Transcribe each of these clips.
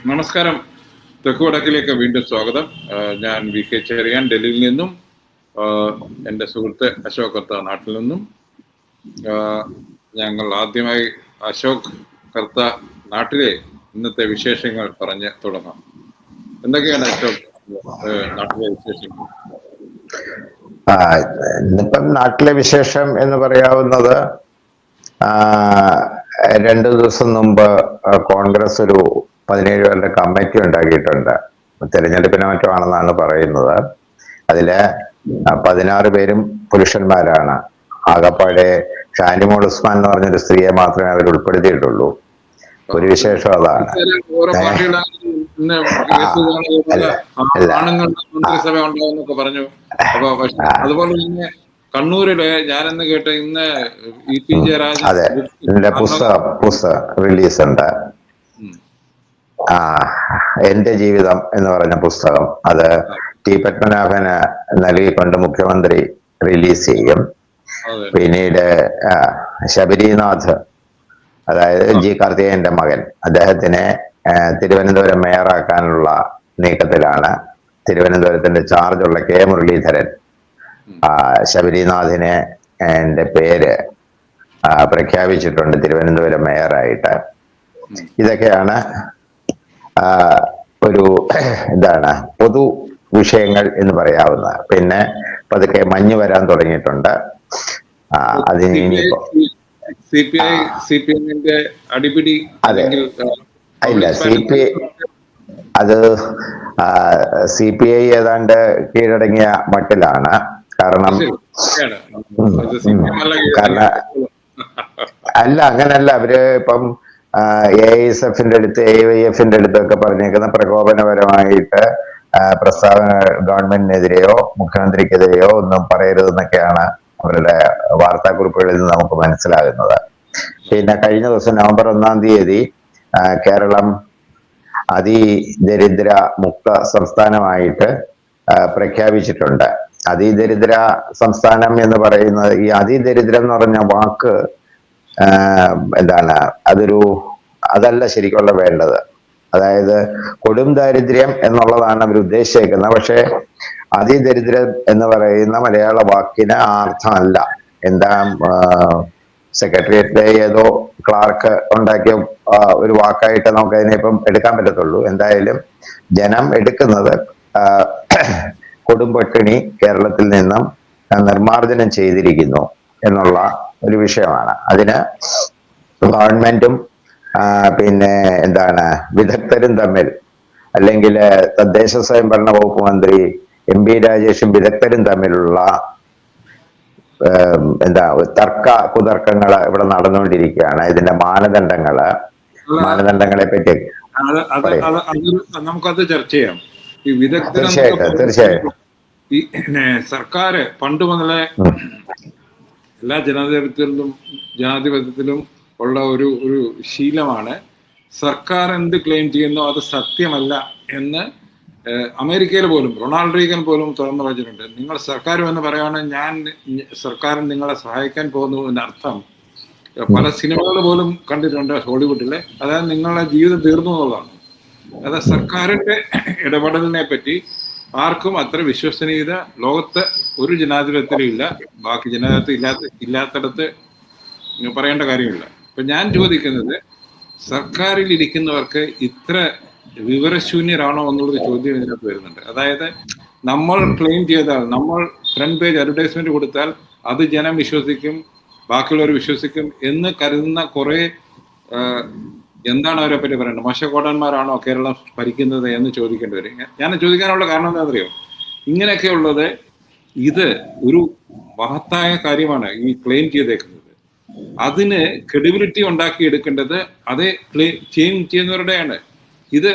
നമസ്കാരം. തെക്കുവടക്കിലേക്ക് വീണ്ടും സ്വാഗതം. ഞാൻ വി കെ ചെറിയാൻ ഡൽഹിയിൽ നിന്നും, എൻ്റെ സുഹൃത്ത് അശോക് കർത്ത നാട്ടിൽ നിന്നും. ഞങ്ങൾ ആദ്യമായി അശോക് കർത്ത നാട്ടിലെ ഇന്നത്തെ വിശേഷങ്ങൾ പറഞ്ഞ് തുടങ്ങാം. എന്തൊക്കെയാണ് അശോക് നാട്ടിലെ വിശേഷങ്ങൾ? ഇന്നിപ്പം നാട്ടിലെ വിശേഷം എന്ന് പറയാവുന്നത്, 2 ദിവസം മുമ്പ് കോൺഗ്രസ് ഒരു 17 പേരുടെ കമ്മിറ്റി ഉണ്ടാക്കിയിട്ടുണ്ട്. തെരഞ്ഞെടുപ്പിനെ മറ്റോ ആണെന്നാണ് പറയുന്നത്. അതില് 16 പേരും പുരുഷന്മാരാണ്. ആകപ്പാടെ ഷാനിമോൾ ഉസ്മാൻ എന്ന് പറഞ്ഞൊരു സ്ത്രീയെ മാത്രമേ അവർ ഉൾപ്പെടുത്തിയിട്ടുള്ളൂ. ഒരു വിശേഷം അതാണ്. പറഞ്ഞു. അപ്പൊ അതുപോലെ തന്നെ കണ്ണൂരില് ഞാനെന്ന് കേട്ട ഇന്ന് ഇ.പി. ജയരാജൻ അതെ, ഇതിന്റെ പുസ്തകം റിലീസ് ഉണ്ട്. എന്റെ ജീവിതം എന്ന് പറഞ്ഞ പുസ്തകം, അത് ടി പത്മനാഭന് നൽകിക്കൊണ്ട് മുഖ്യമന്ത്രി റിലീസ് ചെയ്യും. പിന്നീട് ശബരിനാഥ്, അതായത് ജി കാർത്തികേയന്റെ മകൻ, അദ്ദേഹത്തിനെ തിരുവനന്തപുരം മേയറാക്കാനുള്ള നീക്കത്തിലാണ്. തിരുവനന്തപുരത്തിന്റെ ചാർജുള്ള കെ മുരളീധരൻ ശബരിനാഥിനെ എന്റെ പേര് പ്രഖ്യാപിച്ചിട്ടുണ്ട് തിരുവനന്തപുരം മേയറായിട്ട്. ഇതൊക്കെയാണ് ഒരു പൊതു വിഷയങ്ങൾ എന്ന് പറയാവുന്ന. പിന്നെ പതുക്കെ മഞ്ഞ് വരാൻ തുടങ്ങിയിട്ടുണ്ട്. അതിന് ഇനിയിപ്പോ അടിപിടി, അതെ, ഇല്ല, അത് CPI ഏതാണ്ട് കീഴടങ്ങിയ മട്ടിലാണ്. കാരണം അങ്ങനല്ല, അവര് ഇപ്പം AISFന്റെ അടുത്ത് AYFന്റെ അടുത്തൊക്കെ പറഞ്ഞേക്കുന്ന പ്രകോപനപരമായിട്ട് പ്രസ്താവന ഗവൺമെന്റിനെതിരെയോ മുഖ്യമന്ത്രിക്കെതിരെയോ ഒന്നും പറയരുതെന്നൊക്കെയാണ് അവരുടെ വാർത്താക്കുറിപ്പുകളിൽ നിന്ന് നമുക്ക് മനസ്സിലാകുന്നത്. പിന്നെ കഴിഞ്ഞ ദിവസം നവംബർ 1-ാം തീയതി കേരളം അതിദരിദ്ര മുക്ത സംസ്ഥാനമായിട്ട് പ്രഖ്യാപിച്ചിട്ടുണ്ട്. അതിദരിദ്ര സംസ്ഥാനം എന്ന് പറയുന്നത്, ഈ അതിദരിദ്രം എന്ന് പറഞ്ഞ വാക്ക് അതല്ല ശരിക്കുള്ള വേണ്ടത്. അതായത് കൊടും ദാരിദ്ര്യം എന്നുള്ളതാണ് അവർ ഉദ്ദേശിക്കുന്നത്. പക്ഷെ അതിദരിദ്രം എന്ന് പറയുന്ന മലയാള വാക്കിന് ആ അർത്ഥമല്ല. സെക്രട്ടേറിയറ്റിലെ ഏതോ ക്ലാർക്ക് ഉണ്ടാക്കിയ ഒരു വാക്കായിട്ട് നമുക്ക് അതിനെ ഇപ്പം എടുക്കാൻ പറ്റത്തുള്ളൂ. എന്തായാലും ജനം എടുക്കുന്നത് കൊടുംപട്ടിണി കേരളത്തിൽ നിന്നും നിർമ്മാർജ്ജനം ചെയ്തിരിക്കുന്നു എന്നുള്ള ഒരു വിഷയമാണ്. അതിന് ഗവൺമെന്റും പിന്നെ വിദഗ്ധരും തമ്മിൽ, അല്ലെങ്കിൽ തദ്ദേശ സ്വയംഭരണ വകുപ്പ് മന്ത്രി MP രാജേഷും വിദഗ്ധരും തമ്മിലുള്ള കുതർക്കങ്ങൾ ഇവിടെ നടന്നുകൊണ്ടിരിക്കുകയാണ്. ഇതിന്റെ മാനദണ്ഡങ്ങളെ പറ്റി നമുക്കത് ചർച്ച ചെയ്യാം. ഈ തീർച്ചയായിട്ടും ഈ സർക്കാർ പണ്ട് മുതലേ എല്ലാ ജനാധിപത്യത്തിലും ഉള്ള ഒരു ശീലമാണ്, സർക്കാർ എന്ത് ക്ലെയിം ചെയ്യുന്നോ അത് സത്യമല്ല എന്ന്. അമേരിക്കയിൽ പോലും റൊണാൾഡ് റീഗൻ പോലും തുറന്നു വച്ചിട്ടുണ്ട്. നിങ്ങൾ സർക്കാർ എന്ന് പറയുകയാണ്, ഞാൻ സർക്കാരിന് നിങ്ങളെ സഹായിക്കാൻ പോകുന്നു എന്നർത്ഥം. പല സിനിമകൾ പോലും കണ്ടിട്ടുണ്ട് ഹോളിവുഡിലെ. അതായത് നിങ്ങളുടെ ജീവിതം തീർന്നു എന്നുള്ളതാണ്. അതായത് സർക്കാരിന്റെ ഇടപെടലിനെ പറ്റി ആർക്കും അത്ര വിശ്വസനീയത ലോകത്ത് ഒരു ജനാധിപത്യത്തിലും ഇല്ല. ബാക്കി ജനാധിപത്യം ഇല്ലാത്തടത്ത് പറയേണ്ട കാര്യമില്ല. അപ്പൊ ഞാൻ ചോദിക്കുന്നത്, സർക്കാരിൽ ഇരിക്കുന്നവർക്ക് ഇത്ര വിവരശൂന്യരാണോ എന്നുള്ളൊരു ചോദ്യം ഇതിനകത്ത് വരുന്നുണ്ട്. അതായത് നമ്മൾ ക്ലെയിം ചെയ്താൽ, നമ്മൾ ഫ്രണ്ട് പേജ് അഡ്വർടൈസ്മെന്റ് കൊടുത്താൽ അത് ജനം വിശ്വസിക്കും, ബാക്കിയുള്ളവർ വിശ്വസിക്കും എന്ന് കരുതുന്ന കുറെ എന്താണ് അവരെ പറ്റി പറയേണ്ടത്? മോശക്കോടന്മാരാണോ കേരളം ഭരിക്കുന്നത് എന്ന് ചോദിക്കേണ്ടി വരും. ഞാൻ ചോദിക്കാനുള്ള കാരണം എന്താ അറിയോ? ഇങ്ങനെയൊക്കെ ഉള്ളത്, ഇത് ഒരു മഹത്തായ കാര്യമാണ് ഈ ക്ലെയിം ചെയ്തേക്കുന്നത്. അതിന് ക്രെഡിബിലിറ്റി ഉണ്ടാക്കി എടുക്കേണ്ടത് അതേ ക്ലെയിം ചെയ്യുന്നവരുടെയാണ്. ഇത്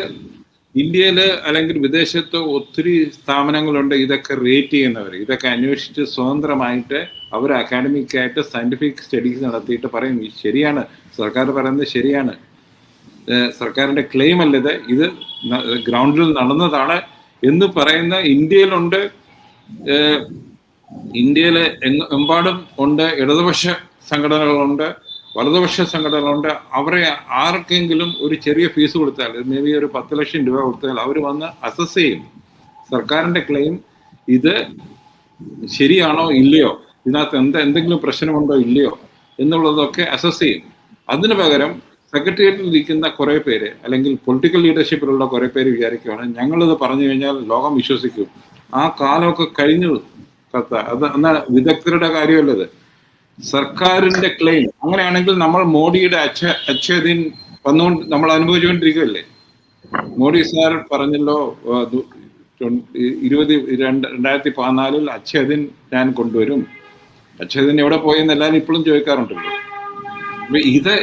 ഇന്ത്യയില് അല്ലെങ്കിൽ വിദേശത്ത് ഒത്തിരി സ്ഥാപനങ്ങളുണ്ട് ഇതൊക്കെ റേറ്റ് ചെയ്യുന്നവർ. ഇതൊക്കെ അന്വേഷിച്ച് സ്വതന്ത്രമായിട്ട് അവർ അക്കാഡമിക്കായിട്ട് സയന്റിഫിക് സ്റ്റഡീസ് നടത്തിയിട്ട് പറയും ശരിയാണ്, സർക്കാർ പറയുന്നത് ശരിയാണ്, സർക്കാരിന്റെ ക്ലെയിം അല്ലത്, ഇത് ഗ്രൗണ്ടിൽ നടന്നതാണ് എന്ന് പറയുന്ന ഇന്ത്യയിലുണ്ട്. ഇന്ത്യയിലെ എമ്പാടും ഉണ്ട്, ഇടതുപക്ഷ സംഘടനകളുണ്ട്. വലതുപക്ഷ സംഘടനകളുണ്ട്. അവരെ ആർക്കെങ്കിലും ഒരു ചെറിയ ഫീസ് കൊടുത്താൽ, മേ ബി ഒരു 10 ലക്ഷം രൂപ കൊടുത്താൽ അവർ വന്ന് അസസ് ചെയ്യും സർക്കാരിന്റെ ക്ലെയിം ഇത് ശരിയാണോ ഇല്ലയോ, ഇതിനകത്ത് എന്തെങ്കിലും പ്രശ്നമുണ്ടോ ഇല്ലയോ എന്നുള്ളതൊക്കെ അസസ് ചെയ്യും. അതിനു പകരം സെക്രട്ടേറിയറ്റിൽ ഇരിക്കുന്ന കുറെ പേര് അല്ലെങ്കിൽ പൊളിറ്റിക്കൽ ലീഡർഷിപ്പിലുള്ള കുറെ പേര് വിചാരിക്കുകയാണ് ഞങ്ങളിത് പറഞ്ഞു കഴിഞ്ഞാൽ ലോകം വിശ്വസിക്കും. ആ കാലമൊക്കെ കഴിഞ്ഞു കത്ത. അത് എന്നാൽ വിദഗ്ധരുടെ കാര്യമല്ലത്, സർക്കാരിന്റെ ക്ലെയിം. അങ്ങനെയാണെങ്കിൽ നമ്മൾ മോഡിയുടെ അച്ഛദിൻ വന്നുകൊണ്ട് നമ്മൾ അനുഭവിച്ചുകൊണ്ടിരിക്കുകയല്ലേ. മോഡി സാർ പറഞ്ഞല്ലോ 2014 അച്ഛദിൻ ഞാൻ കൊണ്ടുവരും. അച്ഛദിൻ എവിടെ പോയെന്ന് എല്ലാവരും ഇപ്പോഴും ചോദിക്കാറുണ്ടല്ലോ. അപ്പൊ ഇത്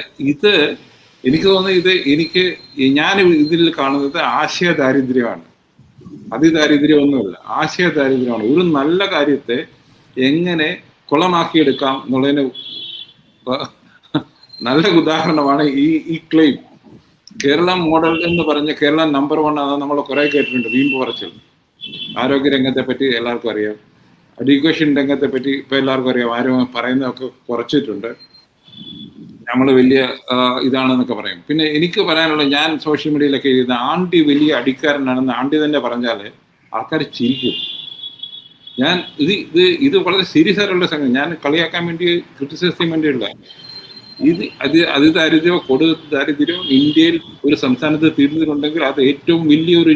എനിക്ക് തോന്നുന്നത് ഞാൻ ഇതിൽ കാണുന്നത് ആശയ ദാരിദ്ര്യമാണ്, അതിദാരിദ്ര്യമൊന്നുമില്ല, ആശയ ദാരിദ്ര്യമാണ്. ഒരു നല്ല കാര്യത്തെ എങ്ങനെ കുളമാക്കിയെടുക്കാം എന്നുള്ളതിന് നല്ല ഉദാഹരണമാണ് ഈ ക്ലെയിം. കേരളം മോഡൽ എന്ന് പറഞ്ഞ കേരളം നമ്പർ 1 അത് നമ്മൾ കുറെ കേട്ടിട്ടുണ്ട്. വീമ്പ് പറച്ചിൽ. ആരോഗ്യ രംഗത്തെ പറ്റി എല്ലാവർക്കും അറിയാം, എഡ്യൂക്കേഷൻ രംഗത്തെ പറ്റി ഇപ്പൊ എല്ലാവർക്കും അറിയാം. ആരും പറയുന്നതൊക്കെ കുറച്ചിട്ടുണ്ട്. നമ്മൾ വലിയ ഇതാണെന്നൊക്കെ പറയും. പിന്നെ എനിക്ക് പറയാനുള്ള, ഞാൻ സോഷ്യൽ മീഡിയയിലൊക്കെ എഴുതുന്ന ആണ്ടി വലിയ അടിക്കാരനാണെന്ന് ആണ്ടി തന്നെ പറഞ്ഞാൽ ആൾക്കാർ ചിരിക്കും. ഞാൻ ഇത് വളരെ സീരിയസ് ആയിട്ടുള്ള സംഗതി. ഞാൻ കളിയാക്കാൻ വേണ്ടി, ക്രിറ്റിസൈസ് ചെയ്യാൻ വേണ്ടിയുള്ള അതിദാരിദ്ര്യമോ ദാരിദ്ര്യമോ ഇന്ത്യയിൽ ഒരു സംസ്ഥാനത്ത് തീർന്നിട്ടുണ്ടെങ്കിൽ അത് ഏറ്റവും വലിയൊരു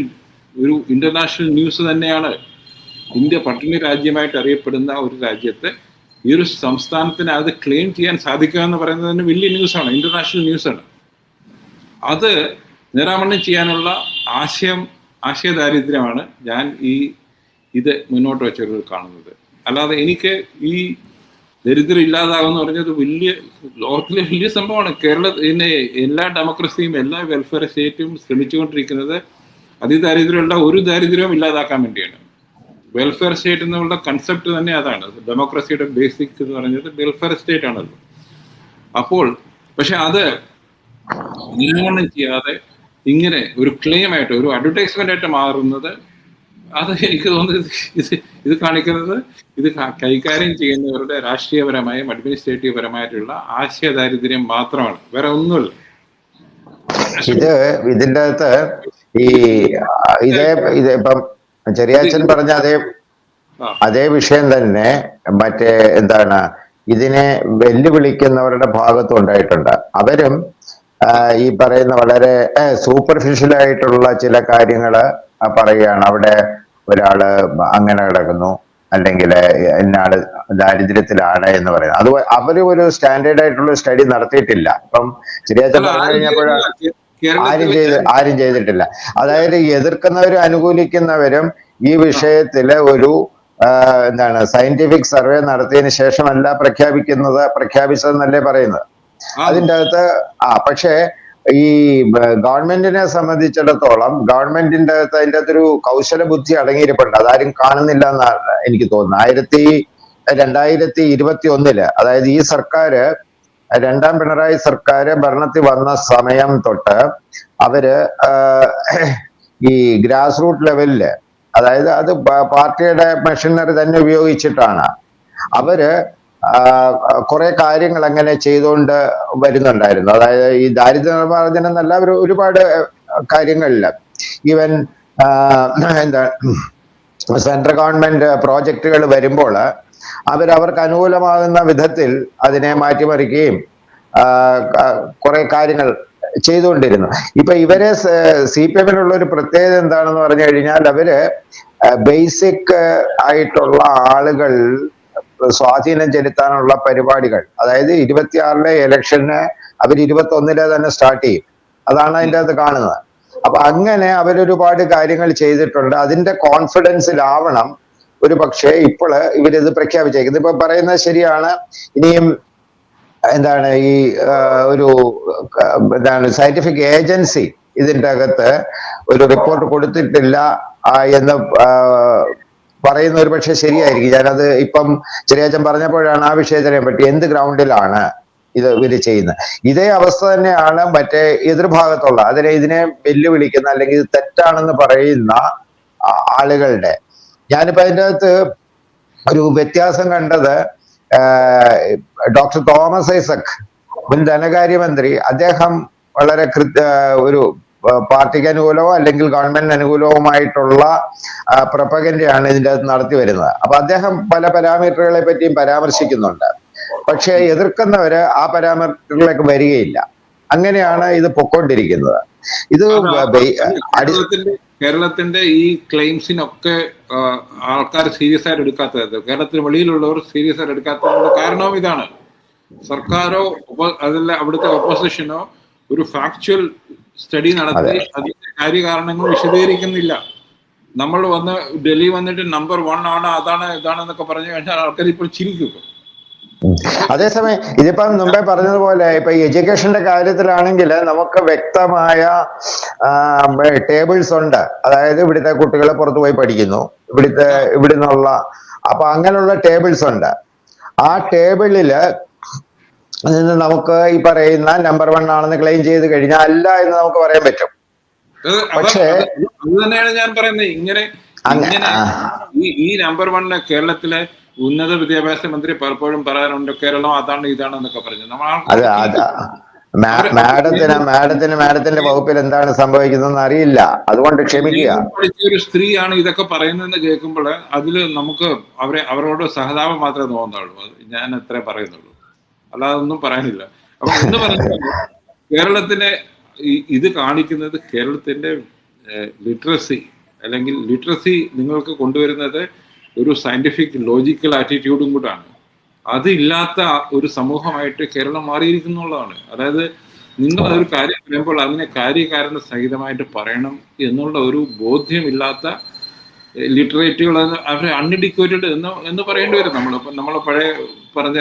ഇന്റർനാഷണൽ ന്യൂസ് തന്നെയാണ്. ഇന്ത്യ പട്ടിണി രാജ്യമായിട്ട് അറിയപ്പെടുന്ന ഒരു രാജ്യത്ത് ഈ ഒരു സംസ്ഥാനത്തിന് അത് ക്ലെയിം ചെയ്യാൻ സാധിക്കുക എന്ന് പറയുന്നത് തന്നെ വലിയ ന്യൂസാണ്, ഇന്റർനാഷണൽ ന്യൂസാണ്. അത് നിരാമരണം ചെയ്യാനുള്ള ആശയ ദാരിദ്ര്യമാണ് ഞാൻ ഇത് മുന്നോട്ട് വെച്ചവർ കാണുന്നത്. അല്ലാതെ എനിക്ക് ഈ ദരിദ്രം ഇല്ലാതാകുമെന്ന് പറഞ്ഞത് ലോകത്തിലെ വലിയ സംഭവമാണ്. കേരളത്തിലെ എല്ലാ ഡെമോക്രസിയും എല്ലാ വെൽഫെയർ സ്റ്റേറ്റും ശ്രമിച്ചുകൊണ്ടിരിക്കുന്നത് അതിദാരിദ്ര്യമുള്ള ഒരു ദാരിദ്ര്യവും ഇല്ലാതാക്കാൻ വേണ്ടിയാണ്. വെൽഫെയർ സ്റ്റേറ്റ് എന്നുള്ള കൺസെപ്റ്റ് തന്നെ അതാണ്. ഡെമോക്രസിയുടെ ബേസിക് എന്ന് പറയുന്നത് വെൽഫെയർ സ്റ്റേറ്റ് ആണല്ലോ. അപ്പോൾ പക്ഷെ അത് നിയമനം ചെയ്യാതെ ഇങ്ങനെ ഒരു ക്ലെയിം ആയിട്ട്, ഒരു അഡ്വർടൈസ്മെന്റ് ആയിട്ട് മാറുന്നത്, അത് എനിക്ക് തോന്നുന്നത് ഇത് കാണിക്കുന്നത് ഇത് കൈകാര്യം ചെയ്യുന്നവരുടെ രാഷ്ട്രീയപരമായും അഡ്മിനിസ്ട്രേറ്റീവ് പരമായിട്ടുള്ള ആശയ ദാരിദ്ര്യം മാത്രമാണ്, വേറെ ഒന്നുമില്ല. ഇതിന്റെ അകത്ത് ഇപ്പം ചെറിയാച്ചൻ പറഞ്ഞ അതേ വിഷയം തന്നെ മറ്റേ എന്താണ് ഇതിനെ വെല്ലുവിളിക്കുന്നവരുടെ ഭാഗത്തും ഉണ്ടായിട്ടുണ്ട്. അവരും ഈ പറയുന്ന വളരെ സൂപ്പർഫിഷ്യൽ ആയിട്ടുള്ള ചില കാര്യങ്ങള് പറയുകയാണ്. അവിടെ ഒരാള് അങ്ങനെ കിടക്കുന്നു, അല്ലെങ്കിൽ ഇന്നാള് ദാരിദ്ര്യത്തിലാണ് എന്ന് പറയുന്നത്. അത് അവര് ഒരു സ്റ്റാൻഡേർഡ് ആയിട്ടുള്ള സ്റ്റഡി നടത്തിയിട്ടില്ല. ഇപ്പം ചെറിയാച്ചൻ പറഞ്ഞു കഴിഞ്ഞപ്പോഴാണ് ആരും ചെയ്തിട്ടില്ല. അതായത് എതിർക്കുന്നവരും അനുകൂലിക്കുന്നവരും ഈ വിഷയത്തില് ഒരു സയന്റിഫിക് സർവേ നടത്തിയതിനു ശേഷമല്ല പ്രഖ്യാപിച്ചതെന്നല്ലേ പറയുന്നത്. അതിൻ്റെ അകത്ത് പക്ഷേ ഈ ഗവൺമെന്റിനെ സംബന്ധിച്ചിടത്തോളം ഗവൺമെന്റിന്റെ അകത്ത് അതിൻ്റെ അകത്തൊരു കൗശല ബുദ്ധി അടങ്ങിയിരിപ്പുണ്ട്. അതാരും കാണുന്നില്ല എന്നാണ് എനിക്ക് തോന്നുന്നത്. 2021 അതായത് ഈ സർക്കാര്, രണ്ടാം പിണറായി സർക്കാർ ഭരണത്തിൽ വന്ന സമയം തൊട്ട് അവര് ഈ ഗ്രാസ് റൂട്ട് ലെവലില്, അതായത് അത് പാർട്ടിയുടെ മെഷീനറി തന്നെ ഉപയോഗിച്ചിട്ടാണ് അവര് കുറെ കാര്യങ്ങൾ അങ്ങനെ ചെയ്തുകൊണ്ട് വരുന്നുണ്ടായിരുന്നു. അതായത് ഈ ദാരിദ്ര്യ നിർമ്മാർജ്ജനം എന്നല്ല, അവർ ഒരുപാട് കാര്യങ്ങളില്ല. ഈവൻ സെൻട്രൽ ഗവൺമെന്റ് പ്രോജക്റ്റുകൾ വരുമ്പോൾ അവർക്ക് അനുകൂലമാകുന്ന വിധത്തിൽ അതിനെ മാറ്റിമറിക്കുകയും കുറെ കാര്യങ്ങൾ ചെയ്തുകൊണ്ടിരുന്നു. ഇപ്പൊ ഇവരെ CPM-നുള്ള ഒരു പ്രത്യേകത എന്താണെന്ന് പറഞ്ഞു കഴിഞ്ഞാൽ, അവര് ബേസിക് ആയിട്ടുള്ള ആളുകൾ സ്വാധീനം ചെലുത്താനുള്ള പരിപാടികൾ, അതായത് 26-ലെ ഇലക്ഷന് അവർ 21-ലെ തന്നെ സ്റ്റാർട്ട് ചെയ്യും. അതാണ് അതിൻ്റെ അകത്ത് കാണുന്നത്. അപ്പൊ അങ്ങനെ അവരൊരുപാട് കാര്യങ്ങൾ ചെയ്തിട്ടുണ്ട്. അതിന്റെ കോൺഫിഡൻസിലാവണം ഒരു പക്ഷേ ഇപ്പോൾ ഇവരിത് പ്രഖ്യാപിച്ചേക്കുന്നത്. ഇപ്പൊ പറയുന്നത് ശരിയാണ്. ഇനിയും ഈ ഒരു സയന്റിഫിക് ഏജൻസി ഇതിൻ്റെ അകത്ത് ഒരു റിപ്പോർട്ട് കൊടുത്തിട്ടില്ല എന്ന് പറയുന്ന ഒരു പക്ഷെ ശരിയായിരിക്കും. ഞാനത് ഇപ്പം ചെറിയാച്ചൻ പറഞ്ഞപ്പോഴാണ് ആ വിഷയത്തിനെ പറ്റി എന്ത് ഗ്രൗണ്ടിലാണ് ഇവര് ചെയ്യുന്നത്. ഇതേ അവസ്ഥ തന്നെയാണ് മറ്റേ എതിർഭാഗത്തുള്ള ഇതിനെ വെല്ലുവിളിക്കുന്ന അല്ലെങ്കിൽ ഇത് തെറ്റാണെന്ന് പറയുന്ന ആളുകളുടെ. ഞാനിപ്പോ അതിൻ്റെ അകത്ത് ഒരു വ്യത്യാസം കണ്ടത്, ഡോക്ടർ തോമസ് ഐസക് മുൻ ധനകാര്യമന്ത്രി അദ്ദേഹം വളരെ ഒരു പാർട്ടിക്ക് അനുകൂലമോ അല്ലെങ്കിൽ ഗവൺമെന്റിന് അനുകൂലവുമായിട്ടുള്ള പ്രൊപ്പഗൻഡയാണ് ഇതിൻ്റെ അകത്ത് നടത്തി വരുന്നത്. അപ്പൊ അദ്ദേഹം പല പാരാമീറ്ററുകളെ പറ്റിയും പരാമർശിക്കുന്നുണ്ട്. പക്ഷെ എതിർക്കുന്നവര് ആ പാരാമീറ്ററിലേക്ക് വരികയില്ല. അങ്ങനെയാണ് ഇത് പൊക്കോണ്ടിരിക്കുന്നത്. ഇത് കേരളത്തിന്റെ ഈ ക്ലെയിംസിനൊക്കെ ആൾക്കാർ സീരിയസ് ആയിട്ട് എടുക്കാത്തത്, കേരളത്തിന് വെളിയിലുള്ളവർ സീരിയസ് ആയിട്ട് എടുക്കാത്തതിന്റെ കാരണവും ഇതാണ്. സർക്കാരോ അതല്ല അവിടുത്തെ ഓപ്പോസിഷനോ ഒരു ഫാക്ച്വൽ സ്റ്റഡി നടത്തി അതിന്റെ കാര്യകാരണങ്ങൾ വിശദീകരിക്കുന്നില്ല. നമ്മൾ ഡൽഹി വന്നിട്ട് നമ്പർ 1 ആണ്, അതാണ് ഇതാണെന്നൊക്കെ പറഞ്ഞു കഴിഞ്ഞാൽ ആൾക്കാർ ഇപ്പോൾ ചിരിക്കും. അതേസമയം ഇതിപ്പം മുമ്പേ പറഞ്ഞതുപോലെ ഇപ്പൊ എഡ്യൂക്കേഷന്റെ കാര്യത്തിലാണെങ്കിൽ നമുക്ക് വ്യക്തമായ ടേബിൾസ് ഉണ്ട്. അതായത് ഇവിടുത്തെ കുട്ടികൾ പുറത്തു പോയി പഠിക്കുന്നു, ഇവിടുന്നുള്ള അപ്പൊ അങ്ങനെയുള്ള ടേബിൾസ് ഉണ്ട്. ആ ടേബിളില് നിന്ന് നമുക്ക് ഈ പറയുന്ന നമ്പർ 1 ആണെന്ന് ക്ലെയിം ചെയ്ത് കഴിഞ്ഞാൽ അല്ല എന്ന് നമുക്ക് പറയാൻ പറ്റും. പക്ഷേ അത് തന്നെയാണ് ഞാൻ പറയുന്നത്. ഇങ്ങനെ ഈ നമ്പർ 1 കേരളത്തിലെ ഉന്നത വിദ്യാഭ്യാസ മന്ത്രി പലപ്പോഴും പറയാറുണ്ട് കേരളം അതാണ് ഇതാണെന്നൊക്കെ പറഞ്ഞു. മാഡത്തിന്റെ വകുപ്പിൽ എന്താണ് സംഭവിക്കുന്നതെന്ന് അറിയില്ല, അതുകൊണ്ട് ക്ഷമിക്കുക. ഒരു സ്ത്രീയാണ് ഇതൊക്കെ പറയുന്നതെന്ന് കേൾക്കുമ്പോൾ അതിൽ നമുക്ക് അവരോട് സഹതാപം മാത്രമേ തോന്നുന്നുള്ളൂ. ഞാൻ അത്രേ പറയുന്നുള്ളൂ, അല്ലാതെ ഒന്നും പറയാനില്ല. അപ്പൊ എന്ന് പറഞ്ഞാൽ കേരളത്തിനെ ഇത് കാണിക്കുന്നത് കേരളത്തിന്റെ ലിറ്ററസി അല്ലെങ്കിൽ ലിറ്ററസി നിങ്ങൾക്ക് കൊണ്ടുവരുന്നത് ഒരു സയന്റിഫിക് ലോജിക്കൽ ആറ്റിറ്റ്യൂഡും കൂടാണ്. അതില്ലാത്ത ഒരു സമൂഹമായിട്ട് കേരളം മാറിയിരിക്കുന്നുള്ളതാണ്. അതായത് നിങ്ങൾ അതൊരു കാര്യം പറയുമ്പോൾ അതിനെ കാര്യകാരണ സഹിതമായിട്ട് പറയണം എന്നുള്ള ഒരു ബോധ്യമില്ലാത്ത ലിറ്ററേറ്റുകൾ അവരെ അൺഎഡ്യൂക്കേറ്റഡ് എന്ന് പറയേണ്ടി വരും. നമ്മൾ പഴയ പറഞ്ഞ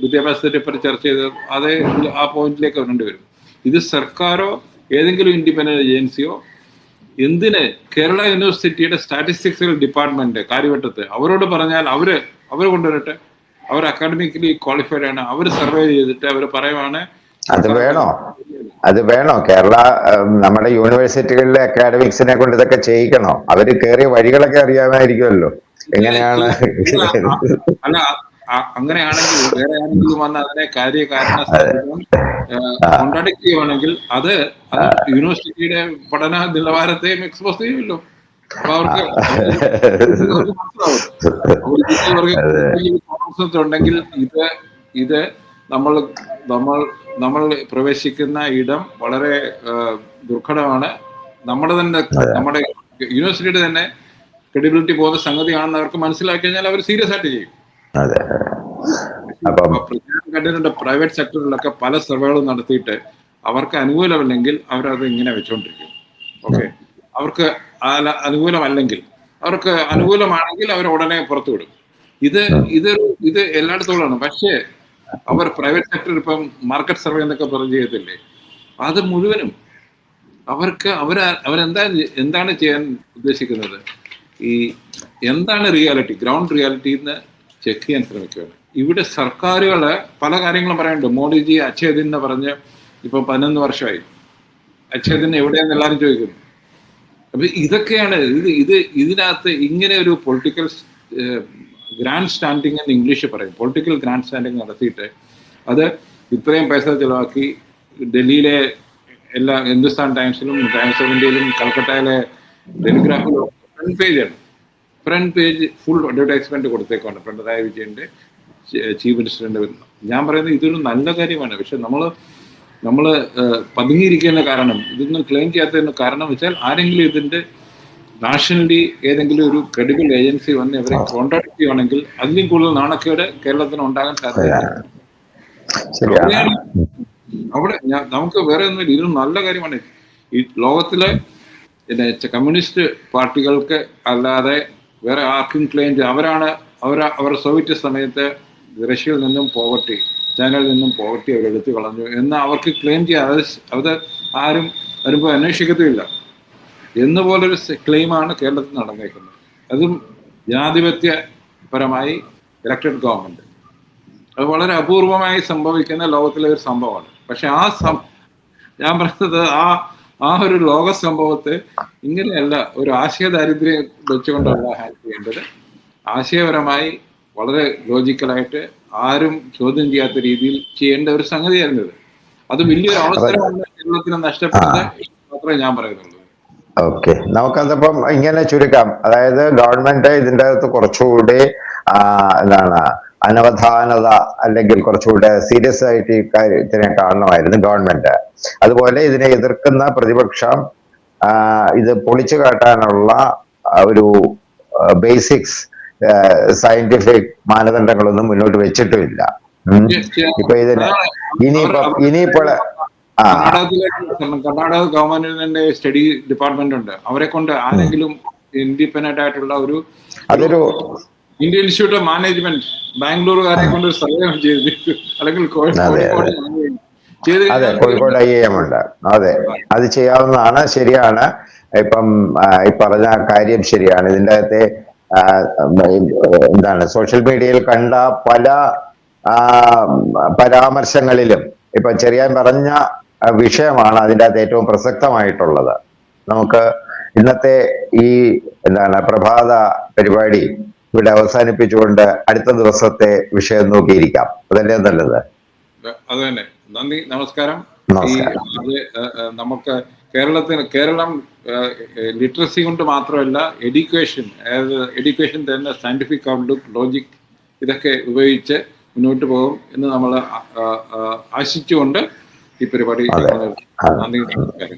വിദ്യാഭ്യാസത്തെ പറ്റി ചർച്ച ചെയ്ത് അതേ ആ പോയിന്റിലേക്ക് വരേണ്ടി വരും. ഇത് സർക്കാരോ ഏതെങ്കിലും ഇൻഡിപെൻഡന്റ് ഏജൻസിയോ എന്തിന് കേരള യൂണിവേഴ്സിറ്റിയുടെ സ്റ്റാറ്റിസ്റ്റിക്സ് ഡിപ്പാർട്ട്മെന്റ് കാര്യവട്ടത്ത് അവരോട് പറഞ്ഞാൽ അവർ കൊണ്ടുവരട്ടെ. അവർ അക്കാഡമിക്കലി ക്വാളിഫൈഡ് ആണ്, അവർ സർവേ ചെയ്തിട്ട് അവർ പറയുവാണ്. അത് വേണോ? കേരള നമ്മുടെ യൂണിവേഴ്സിറ്റികളിലെ അക്കാഡമിക്സിനെ കൊണ്ട് ഇതൊക്കെ ചെയ്യിക്കണോ? അവര് കയറിയ വഴികളൊക്കെ അറിയാമായിരിക്കുമല്ലോ എങ്ങനെയാണ്. അല്ല, അങ്ങനെയാണെങ്കിൽ വേറെ ആരെങ്കിലും വന്ന് അതിനെ കാര്യകാരണ കോൺട്രാഡിക്ട് ചെയ്യുവാണെങ്കിൽ അത് യൂണിവേഴ്സിറ്റിയുടെ പഠന നിലവാരത്തെയും എക്സ്പോസ് ചെയ്യുമല്ലോ. അപ്പൊ അവർക്ക് ഉണ്ടെങ്കിൽ ഇത് നമ്മൾ പ്രവേശിക്കുന്ന ഇടം വളരെ ദുർഘടമാണ്. നമ്മുടെ യൂണിവേഴ്സിറ്റിയുടെ തന്നെ ക്രെഡിബിലിറ്റി പോകുന്ന സംഗതിയാണെന്ന് അവർക്ക് മനസ്സിലാക്കി കഴിഞ്ഞാൽ അവർ സീരിയസ് ആയിട്ട് ചെയ്യും. കണ്ടിട്ടുണ്ട് പ്രൈവറ്റ് സെക്ടറിലൊക്കെ പല സർവേകളും നടത്തിയിട്ട് അവർക്ക് അനുകൂലമല്ലെങ്കിൽ അവരത് ഇങ്ങനെ വെച്ചുകൊണ്ടിരിക്കും. ഓക്കെ, അവർക്ക് അനുകൂലമല്ലെങ്കിൽ, അവർക്ക് അനുകൂലമാണെങ്കിൽ അവർ ഉടനെ പുറത്തു വിടും. ഇത് എല്ലായിടത്തോളാണ്. പക്ഷേ അവർ പ്രൈവറ്റ് സെക്ടർ ഇപ്പം മാർക്കറ്റ് സർവേ എന്നൊക്കെ പറഞ്ഞ് ചെയ്യത്തില്ലേ, അത് മുഴുവനും അവരെന്താണ് ചെയ്യാൻ ഉദ്ദേശിക്കുന്നത്? ഈ എന്താണ് റിയാലിറ്റി, ഗ്രൗണ്ട് റിയാലിറ്റി എന്ന് ചെക്ക് ചെയ്യാൻ ശ്രമിക്കുകയാണ്. ഇവിടെ സർക്കാരുകൾ പല കാര്യങ്ങളും പറയാനുണ്ട്. മോഡിജി അച്ഛേദിൻ എന്ന് പറഞ്ഞ് ഇപ്പൊ 11 വർഷമായി. അച്ഛേദിൻ എവിടെയാന്ന് എല്ലാവരും ചോദിക്കുന്നു. അപ്പൊ ഇതൊക്കെയാണ് ഇതിനകത്ത് ഇങ്ങനെ ഒരു പൊളിറ്റിക്കൽ ഗ്രാൻഡ് സ്റ്റാൻഡിങ് എന്ന് ഇംഗ്ലീഷ് പറയും. പൊളിറ്റിക്കൽ ഗ്രാൻഡ് സ്റ്റാൻഡിങ് നടത്തിയിട്ട് അത് ഇത്രയും പൈസ ചെലവാക്കി ഡൽഹിയിലെ എല്ലാ ഹിന്ദുസ്ഥാൻ ടൈംസിലും, ടൈംസ് ഓഫ് ഇന്ത്യയിലും, കൽക്കട്ടയിലെ ടെലിഗ്രാഫിലും ഫ്രണ്ട് പേജ് ഫുൾ അഡ്വർടൈസ്മെന്റ് കൊടുത്തേക്കാണ് പിണറായി വിജയന്റെ ചീഫ് മിനിസ്റ്ററിന്റെ. ഞാൻ പറയുന്നത് ഇതൊരു നല്ല കാര്യമാണ്. പക്ഷെ നമ്മൾ പതുങ്ങിയിരിക്കുന്ന കാരണം, ഇതൊന്നും ക്ലെയിം ചെയ്യാത്തതിന് കാരണം വെച്ചാൽ ആരെങ്കിലും ഇതിന്റെ നാഷണലി ഏതെങ്കിലും ഒരു ക്രെഡിബിൾ ഏജൻസി വന്ന് ഇവരെ കോൺടാക്ട് ചെയ്യുവാണെങ്കിൽ അതിലും കൂടുതൽ നാണക്കേട് കേരളത്തിന് ഉണ്ടാകാൻ സാധ്യതയാണ്. അവിടെ നമുക്ക് വേറെ ഒന്നും, ഇതൊരു നല്ല കാര്യമാണ്. ഈ ലോകത്തിലെ കമ്മ്യൂണിസ്റ്റ് പാർട്ടികൾക്ക് അല്ലാതെ വേറെ ആർക്കും ക്ലെയിം ചെയ്യാം. അവർ സോവിയറ്റ് സമയത്ത് റഷ്യയിൽ നിന്നും പോവർട്ടി, ചൈനയിൽ നിന്നും പോവർട്ടി അവരെടുത്തു കളഞ്ഞു എന്ന് അവർക്ക് ക്ലെയിം ചെയ്യാം. അത് ആരും വരുമ്പോൾ അന്വേഷിക്കത്തുമില്ല എന്നുപോലൊരു ക്ലെയിമാണ് കേരളത്തിൽ നടന്നേക്കുന്നത്. അതും ജനാധിപത്യപരമായി ഇലക്റ്റഡ് ഗവൺമെന്റ്. അത് വളരെ അപൂർവമായി സംഭവിക്കുന്ന ലോകത്തിലെ ഒരു സംഭവമാണ്. പക്ഷെ ഞാൻ പറയുന്നത് ആ ഒരു ലോക സംഭവത്തെ ഇങ്ങനെയല്ല ഒരു ആശയ ദാരിദ്ര്യം വെച്ചുകൊണ്ടല്ല ഹാൻഡിൽ ചെയ്യേണ്ടത്. ആശയപരമായി വളരെ ലോജിക്കലായിട്ട് ആരും ചോദ്യം ചെയ്യാത്ത രീതിയിൽ ചെയ്യേണ്ട ഒരു സംഗതിയായിരുന്നു ഇത്. അത് വലിയൊരു അവസരമാണ് കേരളത്തിന് നഷ്ടപ്പെട്ടത് മാത്രമേ ഞാൻ പറയുന്നുള്ളൂ. ഓക്കെ, നമുക്കതിപ്പം ഇങ്ങനെ ചുരുക്കാം. അതായത് ഗവൺമെന്റ് ഇതിൻ്റെ അകത്ത് കുറച്ചുകൂടി എന്താണ് അനവധാനത അല്ലെങ്കിൽ കുറച്ചുകൂടെ സീരിയസ് ആയിട്ട് ഈ കാര്യത്തിനെ കാണണമായിരുന്നു ഗവൺമെന്റ്. അതുപോലെ ഇതിനെ എതിർക്കുന്ന പ്രതിപക്ഷം ഇത് പൊളിച്ചു കാട്ടാനുള്ള ഒരു ബേസിക്സ് സയന്റിഫിക് മാനദണ്ഡങ്ങളൊന്നും മുന്നോട്ട് വെച്ചിട്ടുമില്ല. ഇപ്പൊ ഇതിന് ഇനിയിപ്പോൾ കർണാടക ഗവൺമെന്റിന്റെ സ്റ്റഡി ഡിപ്പാർട്ട്മെന്റ് ഉണ്ട്. അവരെ കൊണ്ട് ആരെങ്കിലും ഇൻഡിപെൻഡന്റ് ആയിട്ടുള്ള അതൊരു ഇന്ത്യൻ ഇൻസ്റ്റിറ്റ്യൂട്ട് ഓഫ് മാനേജ്മെന്റ് ബാംഗ്ലൂരുകാരെ കൊണ്ട് ഒരു സർവേ ചെയ്ത്, അല്ലെങ്കിൽ അതെ, കോഴിക്കോട് IIM ഉണ്ട്. അതെ, അത് ചെയ്യാവുന്നതാണ്. ശരിയാണ്. ഇപ്പം ഈ പറഞ്ഞ കാര്യം ശരിയാണ്. ഇതിൻ്റെ അകത്തെ എന്താണ് സോഷ്യൽ മീഡിയയിൽ കണ്ട പല പരാമർശങ്ങളിലും ഇപ്പൊ ചെറിയാൻ പറഞ്ഞ വിഷയമാണ് അതിൻ്റെ അകത്ത് ഏറ്റവും പ്രസക്തമായിട്ടുള്ളത്. നമുക്ക് ഇന്നത്തെ ഈ എന്താണ് പ്രഭാത പരിപാടി ഇവിടെ അവസാനിപ്പിച്ചുകൊണ്ട് അടുത്ത ദിവസത്തെ വിഷയം നോക്കിയിരിക്കാം. അതല്ലേ നല്ലത്? അത് തന്നെ. നന്ദി, നമസ്കാരം. നമുക്ക് കേരളം ലിറ്ററസി കൊണ്ട് മാത്രമല്ല, എഡ്യൂക്കേഷൻ തന്നെ സയന്റിഫിക് ഔട്ട്ലുക്ക്, ലോജിക്, ഇതൊക്കെ ഉപയോഗിച്ച് മുന്നോട്ട് പോകും എന്ന് നമ്മൾ ആശിച്ചുകൊണ്ട് ഈ പരിപാടി നന്ദി, നമസ്കാരം.